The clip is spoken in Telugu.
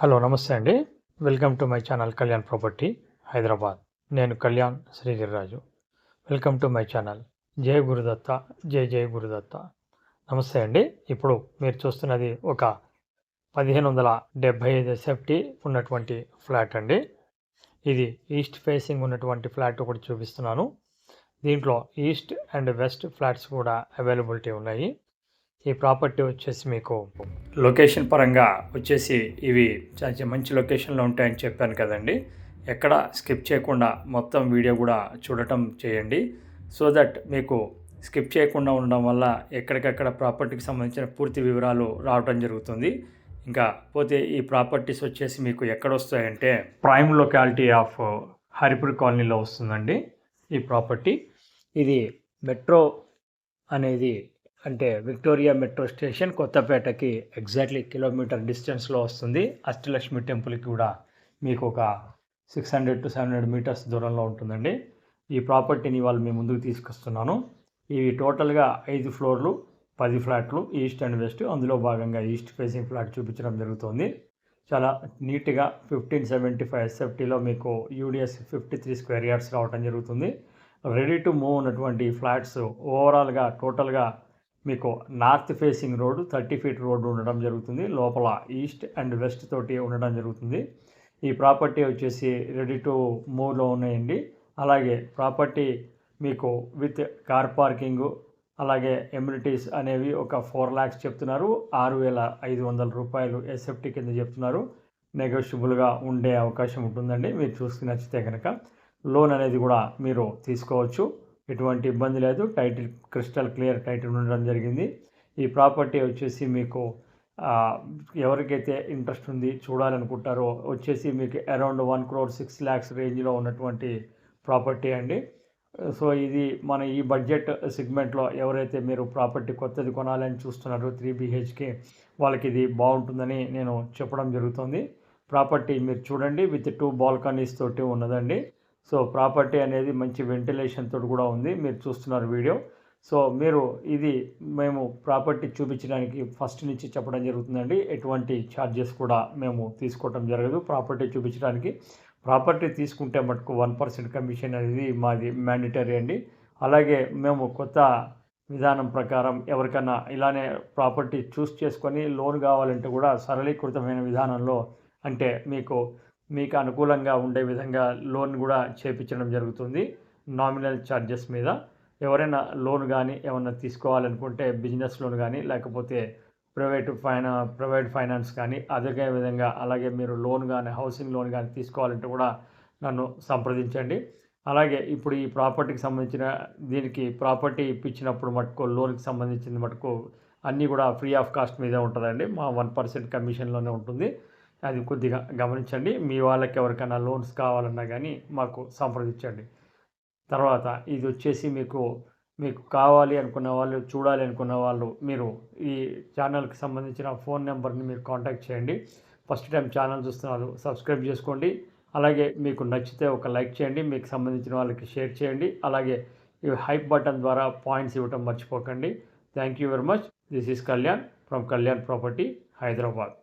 హలో నమస్తే అండి. Welcome to my channel Kalyan property Hyderabad. నేను Kalyan Srigiriraju. Welcome to my channel. జై గురుదత్త, జై జై గురుదత్త. నమస్తే అండి. ఇప్పుడు మీరు చూస్తున్నది ఒక 1575 ఎస్ఎఫ్టీ ఉన్నటువంటి ఫ్లాట్ అండి. ఇది ఈస్ట్ ఫేసింగ్ ఉన్నటువంటి ఫ్లాట్ ఒకటి చూపిస్తున్నాను. దీంట్లో ఈస్ట్ అండ్ వెస్ట్ ఫ్లాట్స్ కూడా అవైలబిలిటీ ఉన్నాయి. ఈ ప్రాపర్టీ వచ్చేసి మీకు లొకేషన్ పరంగా వచ్చేసి ఇవి చాలా మంచి లొకేషన్లో ఉంటాయని చెప్పాను కదండి. ఎక్కడ స్కిప్ చేయకుండా మొత్తం వీడియో కూడా చూడటం చేయండి. సో దట్ మీకు స్కిప్ చేయకుండా ఉండడం వల్ల ఎక్కడికక్కడ ప్రాపర్టీకి సంబంధించిన పూర్తి వివరాలు రావడం జరుగుతుంది. ఇంకా పోతే ఈ ప్రాపర్టీస్ వచ్చేసి మీకు ఎక్కడ వస్తాయంటే ప్రైమ్ లొకాలిటీ ఆఫ్ హరిపూర్ కాలనీలో వస్తుందండి ఈ ప్రాపర్టీ. ఇది మెట్రో అనేది అంటే విక్టోరియా మెట్రో స్టేషన్ కొత్తపేటకి ఎగ్జాక్ట్లీ కిలోమీటర్ డిస్టెన్స్లో వస్తుంది. అష్టలక్ష్మి టెంపుల్కి కూడా మీకు ఒక 600 to 700 మీటర్స్ దూరంలో ఉంటుందండి. ఈ ప్రాపర్టీని వాళ్ళు మీ ముందుకు తీసుకొస్తున్నాను. ఇవి టోటల్గా 5 ఫ్లోర్లు 10 ఫ్లాట్లు ఈస్ట్ అండ్ వెస్ట్. అందులో భాగంగా ఈస్ట్ ఫేసింగ్ ఫ్లాట్ చూపించడం జరుగుతుంది. చాలా నీట్గా 1575 ఎస్ఎఫ్టీలో మీకు యూడిఎస్ 53 స్క్వేర్ యార్డ్స్ రావడం జరుగుతుంది. రెడీ టు మూవ్ ఉన్నటువంటి ఫ్లాట్స్ ఓవరాల్గా టోటల్గా మీకు north facing road 30 feet road ఉండడం జరుగుతుంది. లోపల ఈస్ట్ అండ్ వెస్ట్ తోటి ఉండడం జరుగుతుంది. ఈ ప్రాపర్టీ వచ్చేసి రెడీ టు మూవ్లో ఉన్నాయండి. అలాగే ప్రాపర్టీ మీకు విత్ కార్ పార్కింగు అలాగే ఎమ్యూనిటీస్ అనేవి ఒక 4 lakhs చెప్తున్నారు. 6,500 రూపాయలు ఎస్ఎఫ్టీ కింద చెప్తున్నారు. నెగోషియబుల్గా ఉండే అవకాశం ఉంటుందండి. మీరు చూసుకుని నచ్చితే కనుక లోన్ అనేది కూడా మీరు తీసుకోవచ్చు. ఎటువంటి ఇబ్బంది లేదు. టైటిల్ క్రిస్టల్ క్లియర్ టైటిల్ ఉండడం జరిగింది. ఈ ప్రాపర్టీ వచ్చేసి మీకు ఎవరికైతే ఇంట్రెస్ట్ ఉంది చూడాలనుకుంటారో వచ్చేసి మీకు అరౌండ్ 1,06 lakhs రేంజ్లో ఉన్నటువంటి ప్రాపర్టీ అండి. సో ఇది మన ఈ బడ్జెట్ సెగ్మెంట్లో ఎవరైతే మీరు ప్రాపర్టీ కొత్తది కొనాలని చూస్తున్నారో 3 BHK వాళ్ళకి ఇది బాగుంటుందని నేను చెప్పడం జరుగుతుంది. ప్రాపర్టీ మీరు చూడండి విత్ 2 బాల్కనీస్ తోటి ఉన్నదండి. సో ప్రాపర్టీ అనేది మంచి వెంటిలేషన్ తోటి కూడా ఉంది. మీరు చూస్తున్నారు వీడియో. సో మీరు ఇది మేము ప్రాపర్టీ చూపించడానికి ఫస్ట్ నుంచి చెప్పడం జరుగుతుందండి. ఎటువంటి ఛార్జెస్ కూడా మేము తీసుకోవటం జరగదు ప్రాపర్టీ చూపించడానికి. ప్రాపర్టీ తీసుకుంటే మటుకు 1% కమిషన్ అనేది మాది మ్యాండేటరీ అండి. అలాగే మేము కొత్త విధానం ప్రకారం ఎవరికైనా ఇలానే ప్రాపర్టీ చూస్ చేసుకొని లోన్ కావాలంటే కూడా సరళీకృతమైన విధానంలో అంటే మీకు అనుకూలంగా ఉండే విధంగా లోన్ కూడా చేపించడం జరుగుతుంది నామినల్ ఛార్జెస్ మీద. ఎవరైనా లోన్ కానీ ఏమన్నా తీసుకోవాలనుకుంటే బిజినెస్ లోన్ కానీ లేకపోతే ప్రైవేట్ ఫైనాన్స్ కానీ అదే విధంగా అలాగే మీరు లోన్ కానీ హౌసింగ్ లోన్ కానీ తీసుకోవాలంటే కూడా నన్ను సంప్రదించండి. అలాగే ఇప్పుడు ఈ ప్రాపర్టీకి సంబంధించిన దీనికి ప్రాపర్టీ ఇప్పించినప్పుడు మటుకు లోన్కి సంబంధించిన మటుకు అన్నీ కూడా ఫ్రీ ఆఫ్ కాస్ట్ మీదే ఉంటుందండి. మా 1% కమిషన్లోనే ఉంటుంది. అది కొద్దిగా గమనించండి. మీ వాళ్ళకి ఎవరికైనా లోన్స్ కావాలన్నా కానీ మాకు సంప్రదించండి. తర్వాత ఇది వచ్చేసి మీకు కావాలి అనుకున్న వాళ్ళు చూడాలి అనుకున్న వాళ్ళు మీరు ఈ ఛానల్కి సంబంధించిన ఫోన్ నెంబర్ని మీరు కాంటాక్ట్ చేయండి. ఫస్ట్ టైం ఛానల్ చూస్తున్నారు సబ్స్క్రైబ్ చేసుకోండి. అలాగే మీకు నచ్చితే ఒక లైక్ చేయండి. మీకు సంబంధించిన వాళ్ళకి షేర్ చేయండి. అలాగే ఈ హైప్ బటన్ ద్వారా పాయింట్స్ ఇవ్వటం మర్చిపోకండి. Thank you very much. This is Kalyan from Kalyan property Hyderabad.